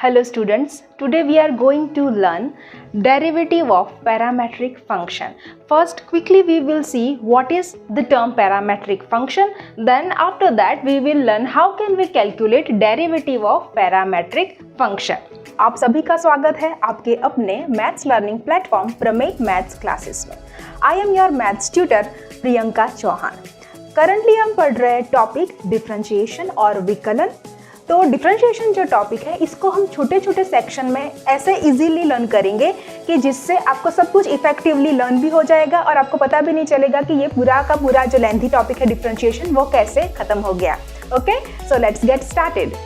Hello students, today we are going to learn derivative of parametric function. First quickly we will see what is the term parametric function, then after that we will learn how can we calculate derivative of parametric function. आप सभी का स्वागत है आपके अपने maths learning platform Prameya maths classes में. I am your maths tutor Priyanka Chauhan. Currently हम पढ़ रहे हैं टॉपिक डिफरेंशिएशन और विकलन. तो डिफरेंशिएशन जो टॉपिक है इसको हम छोटे छोटे सेक्शन में ऐसे इजीली लर्न करेंगे कि जिससे आपको सब कुछ इफेक्टिवली लर्न भी हो जाएगा और आपको पता भी नहीं चलेगा कि ये पूरा का पूरा जो लेंथी टॉपिक है डिफरेंशिएशन वो कैसे खत्म हो गया. Okay, so let's get started.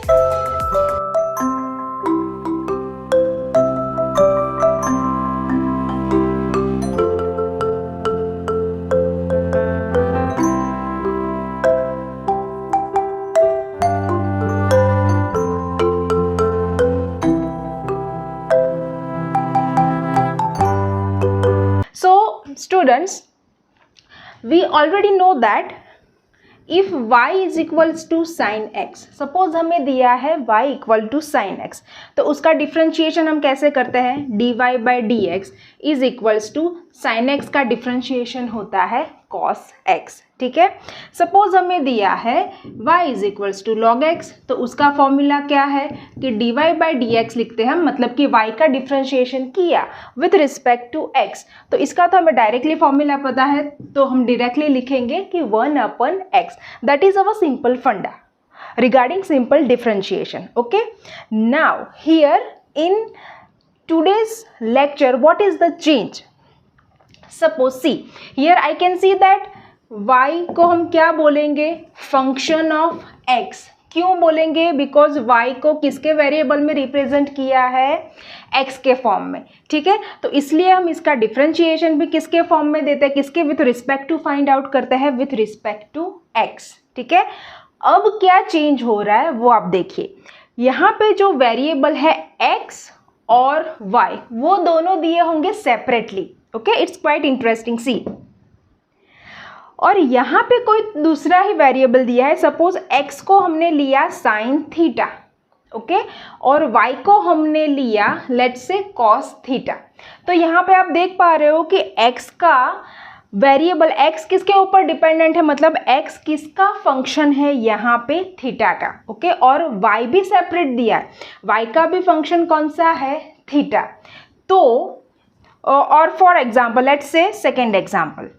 Students, we already know that if y is equals to sin x, suppose हमें दिया है y equal to sin x, तो उसका डिफरेंशिएशन हम कैसे करते हैं. dy by dx is equals to sin x का डिफरेंशिएशन होता है cos x. ठीक है. सपोज हमें दिया है y is equals to log x, तो उसका फॉर्मूला क्या है कि dy by dx लिखते हैं, मतलब कि y का डिफरेंशिएशन किया विथ रिस्पेक्ट टू x. तो इसका तो हमें डायरेक्टली फॉर्मूला पता है, तो हम डायरेक्टली लिखेंगे कि 1/x. That is our simple फंडा regarding simple differentiation. Okay, now here in today's lecture what is the change. Suppose see here I can see that y को हम क्या बोलेंगे, फंक्शन ऑफ x. क्यों बोलेंगे, बिकॉज y को किसके variable में रिप्रेजेंट किया है, x के फॉर्म में. ठीक है, तो इसलिए हम इसका डिफरेंशिएशन भी किसके फॉर्म में देते हैं, किसके with respect to find out करते हैं, विथ रिस्पेक्ट टू x. ठीक है, अब क्या चेंज हो रहा है वो आप देखिए. यहाँ पे जो वेरिएबल है x और y वो दोनों दिए होंगे separately. Okay, it's quite interesting. See, और यहाँ पे कोई दूसरा ही वेरिएबल दिया है. सपोज x को हमने लिया साइन थीटा, ओके, और y को हमने लिया लेट्स से कॉस थीटा. तो यहाँ पे आप देख पा रहे हो कि x का वेरिएबल x किसके ऊपर डिपेंडेंट है, मतलब x किसका फंक्शन है यहाँ पे थीटा का. ओके, और y भी सेपरेट दिया है, y का भी फंक्शन कौन सा है, थीटा. तो और for example let's say second example,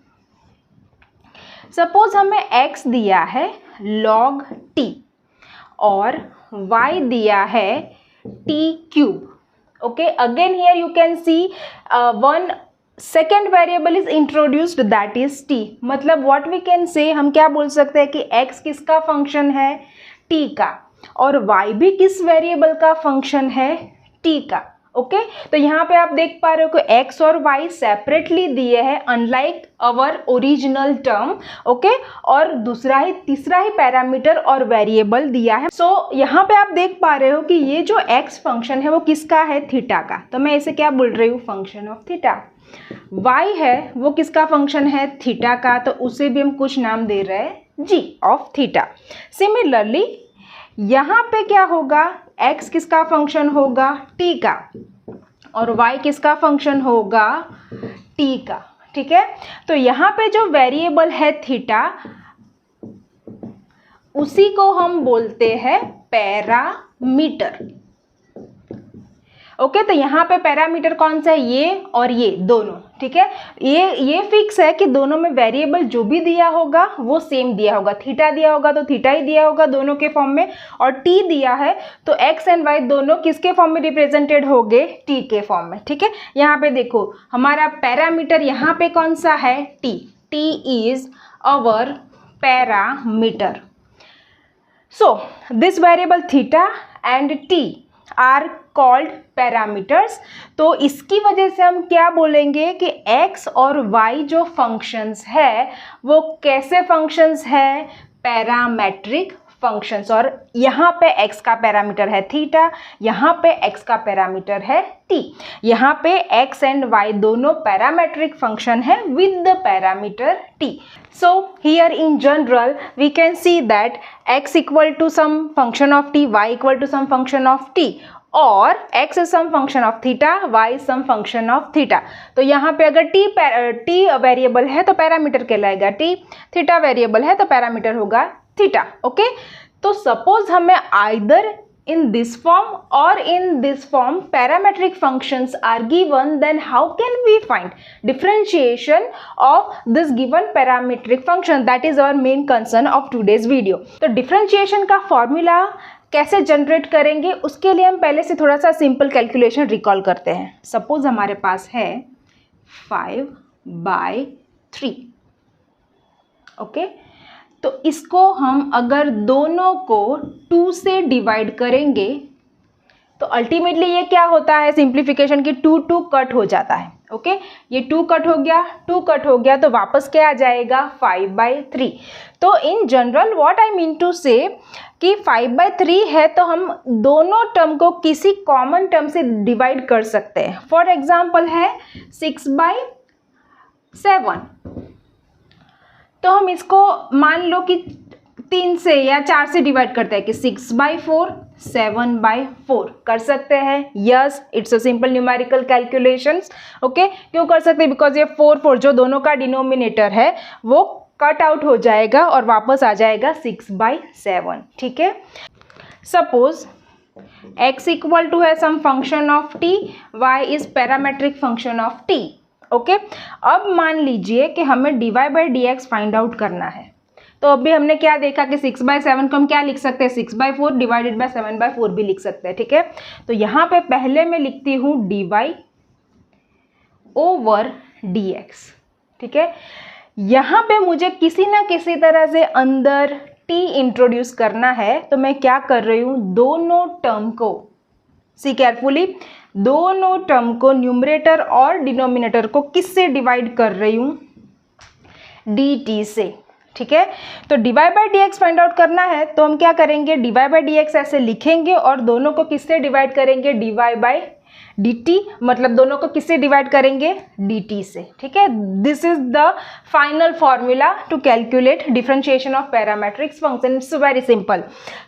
suppose हमें x दिया है log t और y दिया है t cube. Okay, again here you can see one second variable is introduced that is t. मतलब व्हाट वी कैन से, हम क्या बोल सकते हैं कि x किसका फंक्शन है, t का, और y भी किस वेरिएबल का फंक्शन है, t का. ओके, तो यहाँ पे आप देख पा रहे हो कि x और y सेपरेटली दिए हैं अनलाइक अवर ओरिजिनल टर्म. ओके, और तीसरा ही पैरामीटर और वेरिएबल दिया है. सो यहाँ पे आप देख पा रहे हो कि ये जो x फंक्शन है वो किसका है, थीटा का. तो मैं इसे क्या बोल रही हूँ, फंक्शन ऑफ थीटा. y है वो किसका फंक्शन है, थीटा का, तो उसे भी हम कुछ नाम दे रहे हैं g ऑफ थीटा. सिमिलरली यहाँ पे क्या होगा, x किसका फंक्शन होगा, t का, और y किसका फंक्शन होगा, t का. ठीक है, तो यहाँ पे जो वेरिएबल है थीटा उसी को हम बोलते हैं पैरामीटर. ओके, तो यहाँ पे पैरामीटर कौन सा है, ये और ये दोनों. ठीक है, ये फिक्स है कि दोनों में वेरिएबल जो भी दिया होगा वो सेम दिया होगा. थीटा दिया होगा तो थीटा ही दिया होगा दोनों के फॉर्म में, और टी दिया है तो एक्स एंड वाई दोनों किसके फॉर्म में रिप्रेजेंटेड हो गए, टी के फॉर्म में. ठीक है, यहाँ पे देखो हमारा पैरामीटर यहाँ पे कौन सा है, T. T is our parameter. So this variable theta and T R called parameters. तो इसकी वजह से हम क्या बोलेंगे कि x और y जो फंक्शंस है वो कैसे फंक्शंस है, पैरामेट्रिक फंक्शंस. और यहाँ पे x का पैरामीटर है थीटा, यहाँ पे x का पैरामीटर है t. यहाँ पे x एंड y दोनों पैरामेट्रिक फंक्शन है with the parameter t. So here in general we can see that x equal to some function of t, y equal to some function of t, और x is some function of theta, y is some function of theta. तो यहाँ पे अगर t variable है तो parameter कहलाएगा t, theta variable है तो पैरामीटर होगा थीटा। ओके, तो सपोज हमें either in this form or in this form parametric functions are given, then how can we find differentiation of this given parametric function? That is our main concern of today's video. तो differentiation का formula कैसे generate करेंगे उसके लिए हम पहले से थोड़ा सा सिंपल कैलकुलेशन रिकॉल करते हैं। सपोज हमारे पास है 5/3। ओके, तो इसको हम अगर दोनों को 2 से डिवाइड करेंगे तो अल्टीमेटली ये क्या होता है, सिंप्लीफिकेशन की 2 कट हो जाता है। ओके, ये 2 कट हो गया, 2 कट हो गया तो वापस क्या आ जाएगा 5/3। तो in general what I mean to say कि 5/3 है तो हम दोनों टर्म को किसी कॉमन टर्म से डिवाइड कर सकते हैं। फॉर एग्जाम्पल है 6/7, तो हम इसको मान लो कि 3 से या 4 से डिवाइड करते हैं कि 6/4, 7/4 कर सकते हैं। Yes, it's a simple numerical calculations. Okay, क्यों कर सकते हैं, बिकॉज ये 4 जो दोनों का डिनोमिनेटर है वो कट आउट हो जाएगा और वापस आ जाएगा 6/7। ठीक है, सपोज x इक्वल टू है some function of t, y is parametric function of t। Okay, अब मान लीजिए कि हमें dy by dx find out करना है। तो अभी हमने क्या देखा कि 6/7 को हम क्या लिख सकते हैं, 6/4 डिवाइडेड बाय 7/4 भी लिख सकते हैं। ठीक है, तो यहाँ पे पहले मैं लिखती हूँ dy ओवर dx। ठीक है, यहाँ पे मुझे किसी ना किसी तरह से अंदर t इंट्रोड्यूस करना है, तो मैं क्या कर रही हूँ, दोनों टर्म को, सी केयरफुली, दोनों टर्म को न्यूमरेटर और डिनोमिनेटर को किससे डिवाइड कर रही हूँ, dt से। ठीक है, तो dy by dx find out करना है तो हम क्या करेंगे, dy बाई dx ऐसे लिखेंगे और दोनों को किससे डिवाइड करेंगे, dy बाई dt, मतलब दोनों को किससे डिवाइड करेंगे, dt से। ठीक है, this is the final formula to calculate differentiation of parametrics function. It's very simple.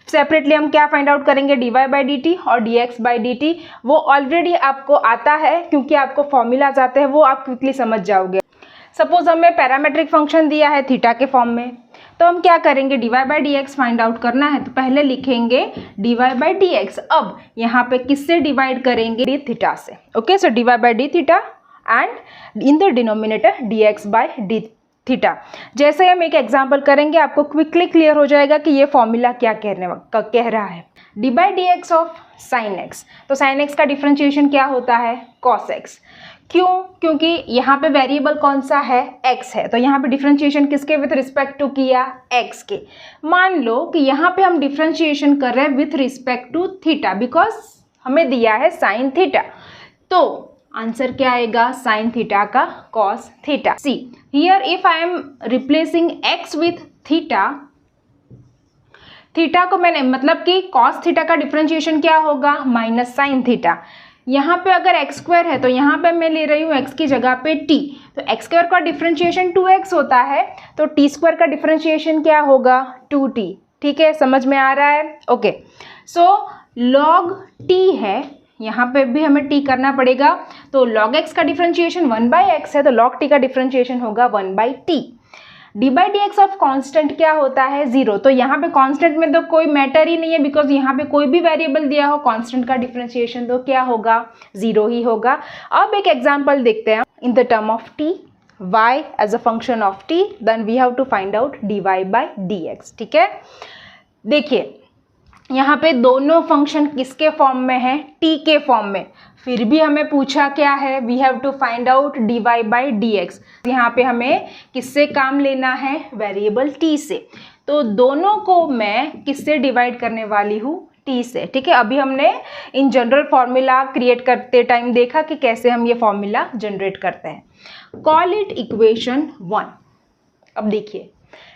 Separately हम क्या फाइंड आउट करेंगे, dy बाई dt और dx बाई dt। वो ऑलरेडी आपको आता है क्योंकि आपको फॉर्मूलाज आते हैं, वो आप क्विकली समझ जाओगे। सपोज हमें पैरामेट्रिक फंक्शन दिया है थीटा के फॉर्म में, तो हम क्या करेंगे, dy by dx find out करना है तो पहले लिखेंगे dy बाई dx। अब यहाँ पे किससे डिवाइड करेंगे, d थीटा से। Okay, so dy by d theta and in the denominator dx by d theta. जैसे हम एक एग्जांपल करेंगे आपको क्विकली क्लियर हो जाएगा कि ये फॉर्मूला क्या कह रहा है। dy by dx of sine x, तो साइन x का डिफरेंशिएशन क्या होता है, cos x। क्यों, क्योंकि यहाँ पे वेरिएबल कौन सा है, x है, तो यहाँ पे डिफरेंशिएशन किसके विथ रिस्पेक्ट टू किया, x के। मान लो कि यहाँ पे हम डिफरेंशिएशन कर रहे हैं with respect to theta, because हमें दिया है साइन थीटा। तो आंसर क्या आएगा, साइन थीटा का cos theta. See here if I am replacing x with theta, theta को मैंने मतलब कि कॉस थीटा का डिफरेंशिएशन क्या होगा, माइनस साइन थीटा। यहाँ पे अगर x स्क्वायर है तो यहाँ पे मैं ले रही हूँ x की जगह पे t, तो x स्क्वायर का डिफरेंशिएशन 2x होता है, तो t स्क्वायर का डिफरेंशिएशन क्या होगा, 2t। ठीक है, समझ में आ रहा है। ओके, सो log t है, यहाँ पे भी हमें t करना पड़ेगा, तो log x का डिफरेंशिएशन 1/x है, तो log t का डिफरेंशिएशन होगा 1/t। D by D X of constant क्या होता है, 0। तो यहाँ पे कॉन्स्टेंट में तो कोई मैटर ही नहीं है, बिकॉज यहाँ पे कोई भी वेरिएबल दिया हो, कॉन्स्टेंट का डिफरेंशिएशन तो क्या होगा, 0 ही होगा। अब एक एग्जांपल देखते हैं, in the term of t, y as a function of t, then we have to find out dy by dx। ठीक है, देखिए यहाँ पे दोनों फंक्शन किसके फॉर्म में है, t के फॉर्म में, फिर भी हमें पूछा क्या है, we have to find out dy by dx। यहाँ पे हमें किससे काम लेना है, वेरिएबल t से, तो दोनों को मैं किससे डिवाइड करने वाली हूँ, t से। ठीक है, अभी हमने इन जनरल फॉर्मूला क्रिएट करते टाइम देखा कि कैसे हम ये फॉर्मूला जनरेट करते हैं। Call it equation 1। अब देखिए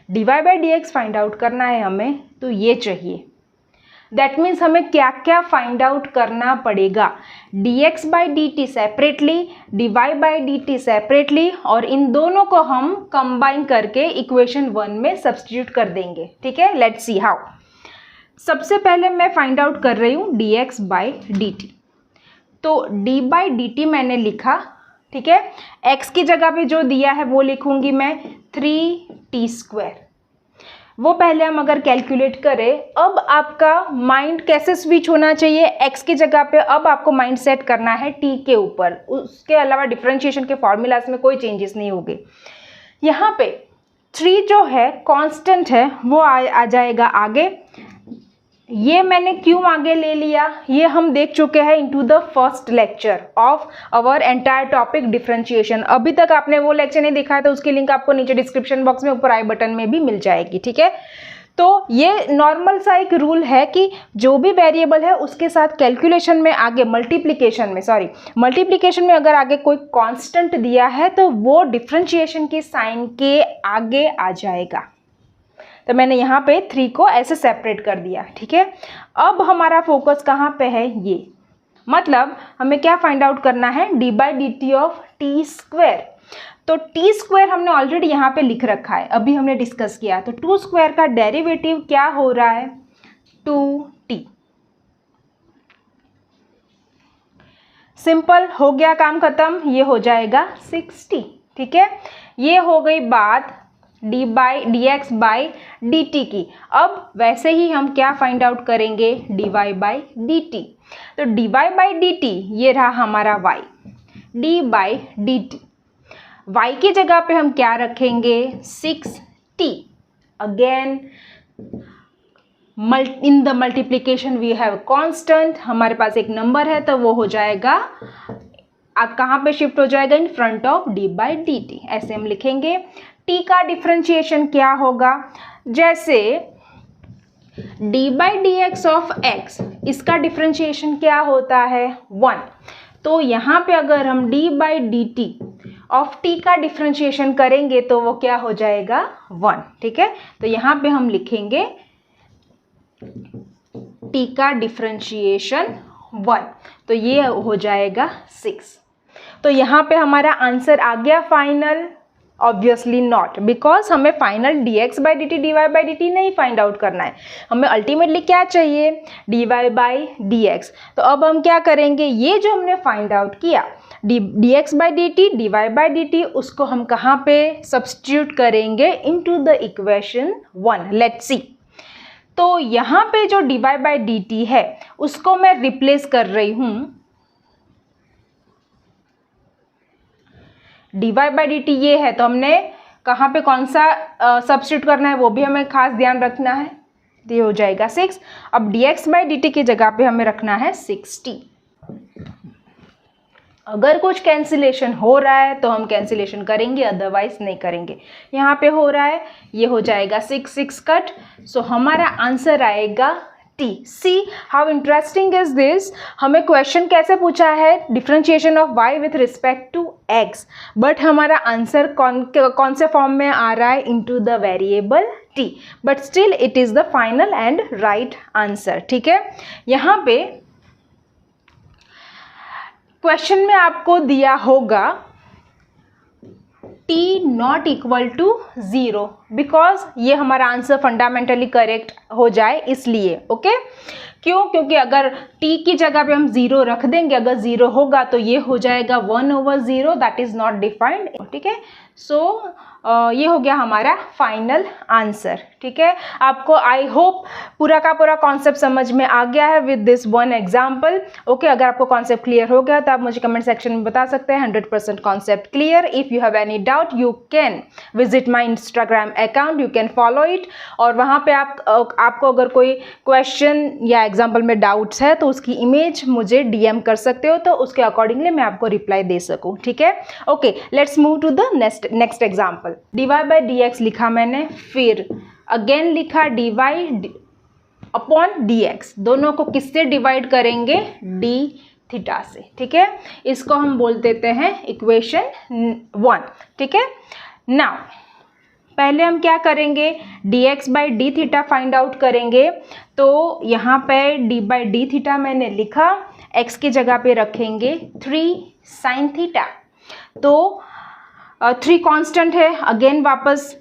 dy by dx find out करना है हमें, तो ये चाहिए। दैट मीन्स हमें क्या क्या फाइंड आउट करना पड़ेगा, dx by dt separately, dy by dt separately, और इन दोनों को हम कंबाइन करके इक्वेशन 1 में सब्स्टिट्यूट कर देंगे। ठीक है, लेट्स सी हाउ। सबसे पहले मैं फाइंड आउट कर रही हूँ dx बाई dt। तो d बाई dt मैंने लिखा, ठीक है। x की जगह पे जो दिया है वो लिखूंगी मैं 3t²। वो पहले हम अगर कैलकुलेट करें, अब आपका माइंड कैसे स्विच होना चाहिए, x की जगह पे अब आपको माइंड सेट करना है t के ऊपर। उसके अलावा डिफरेंशिएशन के फॉर्मूलाज में कोई चेंजेस नहीं होंगे। यहाँ पे 3 जो है कांस्टेंट है, वो आ जाएगा आगे। ये मैंने क्यों आगे ले लिया, ये हम देख चुके हैं into the first lecture of our entire topic differentiation. अभी तक आपने वो लेक्चर नहीं देखा है तो उसकी लिंक आपको नीचे डिस्क्रिप्शन बॉक्स में ऊपर आई बटन में भी मिल जाएगी, ठीक है। तो ये नॉर्मल सा एक रूल है कि जो भी वेरिएबल है उसके साथ कैलकुलेशन में आगे मल्टीप्लिकेशन में अगर आगे कोई कांस्टेंट दिया है तो वो डिफरेंशिएशन के साइन के आगे आ जाएगा। तो मैंने यहाँ पे 3 को ऐसे सेपरेट कर दिया, ठीक है। अब हमारा फोकस कहाँ पे है, ये मतलब हमें क्या फाइंड आउट करना है, d by D T of t²। तो t² हमने ऑलरेडी यहाँ पे लिख रखा है, अभी हमने डिस्कस किया। तो 2² का डेरिवेटिव क्या हो रहा है, 2t। सिंपल हो गया, काम खत्म, ये हो जाएगा 6t, ठीक है। ये हो गई बात dx बाई dt की। अब वैसे ही हम क्या फाइंड आउट करेंगे, dy बाई dt। तो dy बाई dt ये रहा हमारा y, d by dt। y की जगह पे हम क्या रखेंगे, 6t। Again in the multiplication we have constant, हमारे पास एक नंबर है तो वो हो जाएगा, आप कहाँ पे शिफ्ट हो जाएगा, in front of d by dt। ऐसे हम लिखेंगे। t का डिफरेंशिएशन क्या होगा, जैसे d by D X of x, इसका डिफरेंशिएशन क्या होता है, 1। तो यहाँ पे अगर हम d by D T of t का डिफरेंशिएशन करेंगे तो वो क्या हो जाएगा, 1, ठीक है। तो यहाँ पे हम लिखेंगे t का डिफरेंशिएशन 1, तो ये हो जाएगा 6। तो यहाँ पे हमारा आंसर आ गया फाइनल, ऑब्वियसली नॉट, बिकॉज हमें final dx by D T dy by D T नहीं फाइंड आउट करना है, हमें अल्टीमेटली क्या चाहिए, dy बाई dx। तो अब हम क्या करेंगे, ये जो हमने फाइंड आउट किया dx by D T dy by D T, उसको हम कहाँ पे सब्स्टिट्यूट करेंगे, into the equation 1। Let's see. तो यहाँ पे जो dy बाई डी टी है उसको मैं रिप्लेस कर रही हूँ, dy बाई डी टी ये है, तो हमने कहाँ पे कौन सा सब्स्टिट्यूट करना है वो भी हमें खास ध्यान रखना है। तो ये हो जाएगा 6। अब dx बाई डी टी की जगह पे हमें रखना है 6t। अगर कुछ कैंसिलेशन हो रहा है तो हम कैंसिलेशन करेंगे, अदरवाइज नहीं करेंगे। यहाँ पे हो रहा है, ये हो जाएगा 6 कट, सो हमारा आंसर आएगा t। See how interesting is this. हमें क्वेश्चन कैसे पूछा है, differentiation of y with respect to x, but हमारा आंसर कौन से फॉर्म में आ रहा है, into the variable t, but still it is the final and right answer, ठीक है। यहाँ पे क्वेश्चन में आपको दिया होगा t not equal to 0, because ये हमारा आंसर फंडामेंटली करेक्ट हो जाए इसलिए, ओके। क्यों, क्योंकि अगर t की जगह पे हम 0 रख देंगे, अगर 0 होगा तो ये हो जाएगा 1/0, दैट इज नॉट डिफाइंड, ठीक है। सो ये हो गया हमारा फाइनल आंसर, ठीक है। आपको आई होप पूरा का पूरा कॉन्सेप्ट समझ में आ गया है with this one example, okay. अगर आपको कॉन्सेप्ट क्लियर हो गया तो आप मुझे कमेंट सेक्शन में बता सकते हैं। 100% concept clear. If you have any doubt you can visit my Instagram account, you can follow it, और वहाँ पे आपको अगर कोई क्वेश्चन या एग्जाम्पल में डाउट्स है तो उसकी इमेज मुझे DM कर सकते हो, तो उसके अकॉर्डिंगली मैं आपको रिप्लाई दे सकूँ, ठीक है। Okay, let's move to the next example. dy by dx लिखा मैंने, फिर अगेन लिखा dy अपॉन dx, दोनों को किससे डिवाइड करेंगे, d थीटा से, ठीक है। इसको हम बोल देते हैं इक्वेशन 1, ठीक है। नाउ पहले हम क्या करेंगे, dx by D theta find out करेंगे। तो यहाँ पे d बाई डी थीटा मैंने लिखा, x की जगह पे रखेंगे 3 साइन थीटा। तो 3 कांस्टेंट है, अगेन वापस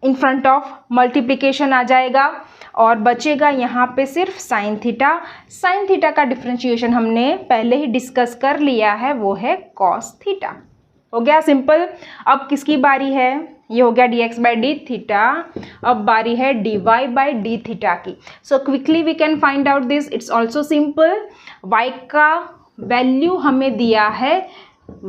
इन फ्रंट ऑफ मल्टीप्लिकेशन आ जाएगा और बचेगा यहाँ पे सिर्फ साइन थीटा। साइन थीटा का डिफ्रेंशिएशन हमने पहले ही डिस्कस कर लिया है, वो है कॉस थीटा। हो गया सिंपल। अब किसकी बारी है? ये हो गया dx बाई डी थीटा। अब बारी है dy बाई डी थीटा की। So quickly we can find out this. It's also simple. y का वैल्यू हमें दिया है,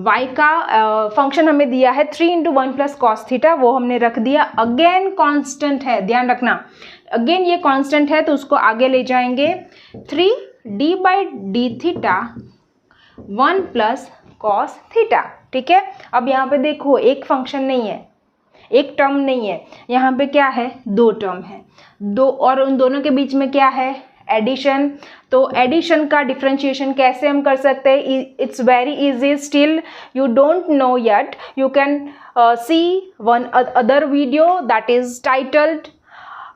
y का फंक्शन हमें दिया है 3 इंटू 1 प्लस कॉस थीटा, वो हमने रख दिया। अगेन कांस्टेंट है, ध्यान रखना, अगेन ये कांस्टेंट है तो उसको आगे ले जाएंगे। 3 D by D theta 1 plus cos theta. ठीक है, अब यहाँ पे देखो एक फंक्शन नहीं है, एक टर्म नहीं है, यहाँ पे क्या है? दो टर्म है, दो, और उन दोनों के बीच में क्या है? एडिशन। तो एडिशन का डिफरेंशिएशन कैसे हम कर सकते हैं? It's very easy. Still you don't know yet, you can see one other video that is titled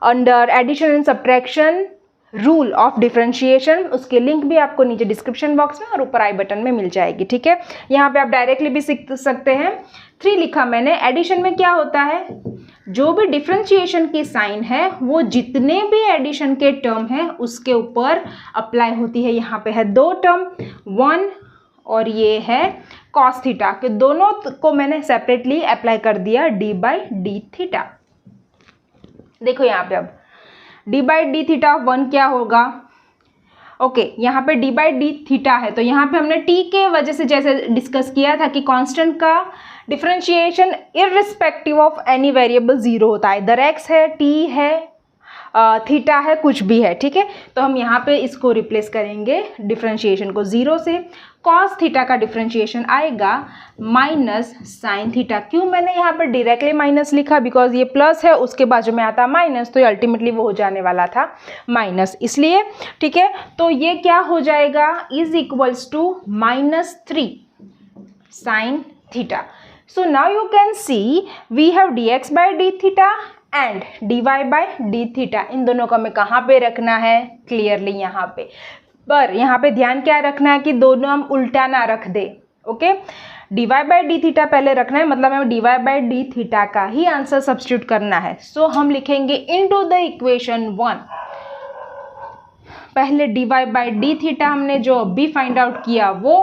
under addition and subtraction rule of differentiation. उसके लिंक भी आपको नीचे डिस्क्रिप्शन बॉक्स में और ऊपर आई बटन में मिल जाएगी। ठीक है, यहाँ पे आप डायरेक्टली भी सीख सकते हैं। 3 लिखा मैंने। एडिशन में क्या होता है? जो भी डिफरेंशिएशन की साइन है वो जितने भी एडिशन के टर्म हैं उसके ऊपर अप्लाई होती है। यहाँ पे है 2 टर्म, 1 और ये है कॉस थीटा, के दोनों को मैंने सेपरेटली अप्लाई कर दिया डी बाई डी थीटा। देखो यहाँ पे अब डी बाई डी थीटा 1 क्या होगा? ओके, यहाँ पे डी बाई डी थीटा है तो यहाँ पे हमने टी के वजह से जैसे डिस्कस किया था कि कांस्टेंट का differentiation irrespective of any variable 0 होता है। इधर एक्स है, टी है, थीटा है, कुछ भी है। ठीक है, तो हम यहाँ पे इसको रिप्लेस करेंगे डिफरेंशिएशन को 0 से। कॉस थीटा का डिफरेंशिएशन आएगा माइनस साइन थीटा। क्यों मैंने यहाँ पर डायरेक्टली माइनस लिखा? बिकॉज ये प्लस है, उसके बाजू में आता माइनस, तो ये अल्टीमेटली वो हो जाने वाला था माइनस, इसलिए। ठीक है, तो ये क्या हो जाएगा? Is equals to -3 sine theta. So now you can see we have dx by D theta and dy by D theta. इन दोनों को हमें कहाँ पे रखना है? क्लियरली यहाँ पे। पर यहाँ पे ध्यान क्या रखना है कि दोनों हम उल्टा ना रख दे। Okay, dy by D theta पहले रखना है, मतलब हमें dy बाई डी थीटा का ही आंसर सब्स्टिट्यूट करना है। सो हम लिखेंगे इनटू द इक्वेशन 1। पहले dy बाई डी थीटा हमने जो अभी फाइंड आउट किया वो,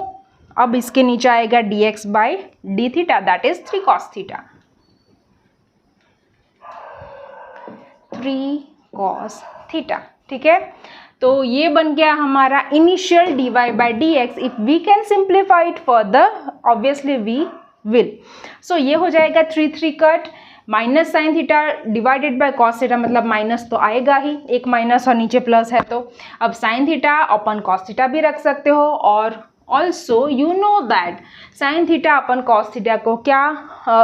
अब इसके नीचे आएगा dx by D theta, that is 3 cos theta. 3 cos theta. ठीक है, तो ये बन गया हमारा initial dy by D x. If we can simplify it further, obviously we will. So ये हो जाएगा 3 cut minus sine theta divided by cos theta, मतलब माइनस तो आएगा ही, एक माइनस और नीचे प्लस है, तो अब sign theta upon cos theta भी रख सकते हो। और also you know that sine theta upon cos theta को क्या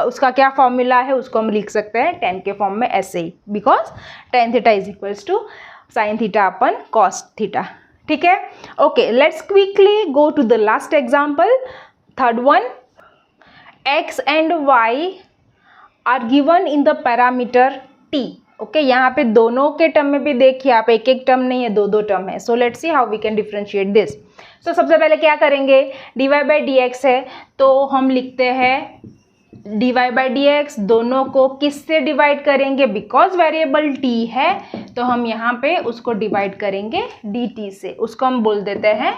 उसका क्या फॉर्मूला है, उसको हम लिख सकते हैं tan के फॉर्म में ऐसे ही, because tan theta is equals to sine theta upon cos theta. ठीक है, okay, let's quickly go to the last example, third one. x and y are given in the parameter t। Okay, यहाँ पे दोनों के term में भी देखिए आप, एक एक टर्म नहीं है, दो टर्म है। So let's see how we can differentiate this. So सबसे पहले क्या करेंगे? dy बाई डी एक्स है तो हम लिखते हैं dy बाई डी एक्स, दोनों को किससे डिवाइड करेंगे? बिकॉज वेरिएबल t है तो हम यहाँ पे उसको डिवाइड करेंगे dt से, उसको हम बोल देते हैं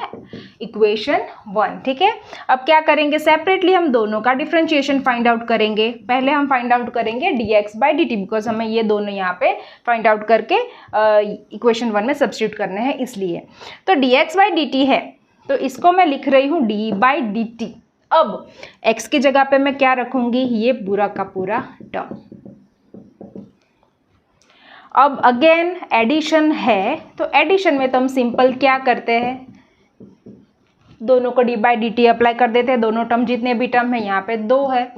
इक्वेशन 1। ठीक है, अब क्या करेंगे? सेपरेटली हम दोनों का डिफरेंशिएशन फाइंड आउट करेंगे। पहले हम फाइंड आउट करेंगे dx बाई dt, बिकॉज हमें ये दोनों यहाँ पे फाइंड आउट करके इक्वेशन 1 में सब्स्टिट्यूट करने हैं, इसलिए। तो dx बाई dt है तो इसको मैं लिख रही हूँ d बाई dt। अब x की जगह पे मैं क्या रखूंगी? ये पूरा का पूरा टर्म। अब अगेन एडिशन है तो एडिशन में तो हम सिंपल क्या करते हैं? दोनों को D by D T apply कर देते हैं। दोनों टर्म, जितने भी टर्म है, यहाँ पे 2 है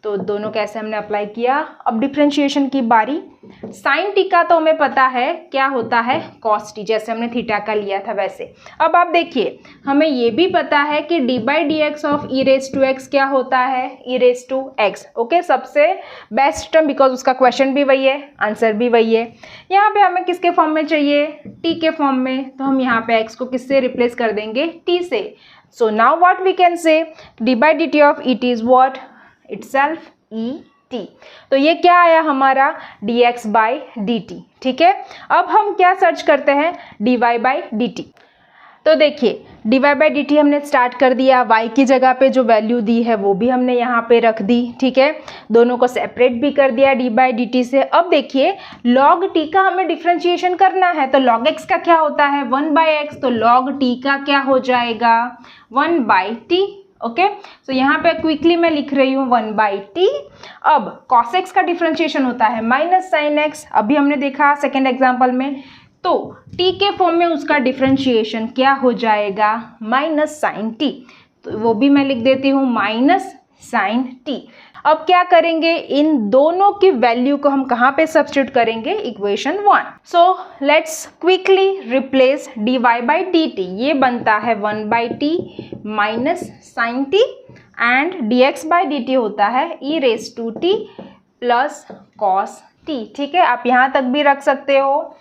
तो दोनों कैसे हमने अप्लाई किया। अब डिफरेंशिएशन की बारी। साइन टी का तो हमें पता है क्या होता है, कॉस टी, जैसे हमने थीटा का लिया था वैसे। अब आप देखिए, हमें ये भी पता है कि D by D X of E raise to X क्या होता है, E raise to X. Okay, सबसे बेस्ट टर्म, बिकॉज उसका क्वेश्चन भी वही है, आंसर भी वही है। यहाँ पे हमें किसके फॉर्म में चाहिए? टी के फॉर्म में, तो हम यहाँ पे एक्स को किससे रिप्लेस कर देंगे? टी से। So now what we can say, D by D T of E T is what? itself e t। तो ये क्या आया हमारा dx बाई dt। ठीक है, अब हम क्या सर्च करते हैं, dy बाई dt। तो देखिए dy बाई dt हमने स्टार्ट कर दिया, y की जगह पे जो वैल्यू दी है वो भी हमने यहाँ पे रख दी। ठीक है, दोनों को सेपरेट भी कर दिया dy बाई dt से। अब देखिए log t का हमें डिफ्रेंशिएशन करना है, तो log x का क्या होता है 1 बाई एक्स, तो log t का क्या हो जाएगा 1 बाई t। ओके, तो यहाँ पे क्विकली मैं लिख रही हूँ 1 बाई टी। अब cos x का डिफ्रेंशिएशन होता है माइनस साइन x, अभी हमने देखा सेकेंड एग्जाम्पल में, तो t के फॉर्म में उसका डिफ्रेंशिएशन क्या हो जाएगा माइनस साइन t, तो वो भी मैं लिख देती हूँ माइनस साइन t। अब क्या करेंगे, इन दोनों की वैल्यू को हम कहाँ पे सब्स्टिट्यूट करेंगे, equation 1। So let's quickly replace dy by dt, ये बनता है 1 by T minus sine T, and dx by dt होता है e raise to T plus cos T. ठीक है, आप यहाँ तक भी रख सकते हो।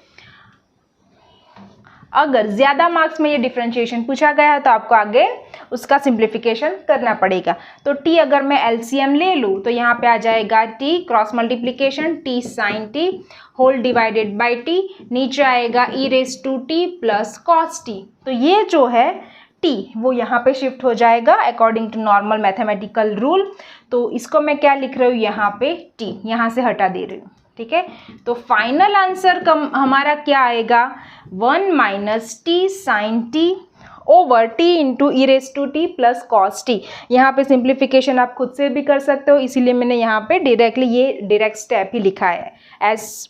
अगर ज़्यादा मार्क्स में ये डिफ्रेंशिएशन पूछा गया है तो आपको आगे उसका सिंप्लीफिकेशन करना पड़ेगा। तो t अगर मैं एलसीएम ले लूँ तो यहाँ पे आ जाएगा t cross multiplication t sine t whole divided by t, नीचे आएगा e raise to T plus cos T. तो ये जो है t वो यहाँ पे शिफ्ट हो जाएगा according to normal mathematical rule. तो इसको मैं क्या लिख रही हूँ, यहाँ पे t यहाँ से हटा दे रही हूँ। ठीक है, तो फाइनल आंसर हमारा क्या आएगा 1 minus T sine T over T into E raise to T plus cos T. यहाँ पे सिंप्लीफिकेशन आप खुद से भी कर सकते हो, इसीलिए मैंने यहाँ पे डायरेक्टली ये डायरेक्ट स्टेप ही लिखा है एज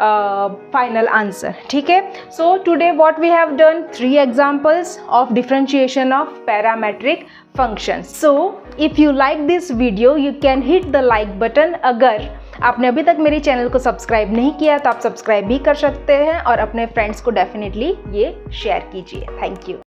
फाइनल आंसर। ठीक है, so today what we have done 3 examples of differentiation of parametric functions. So if you like this video you can hit the like button। अगर आपने अभी तक मेरे चैनल को सब्सक्राइब नहीं किया तो आप सब्सक्राइब भी कर सकते हैं और अपने फ्रेंड्स को डेफिनेटली ये शेयर कीजिए। Thank you.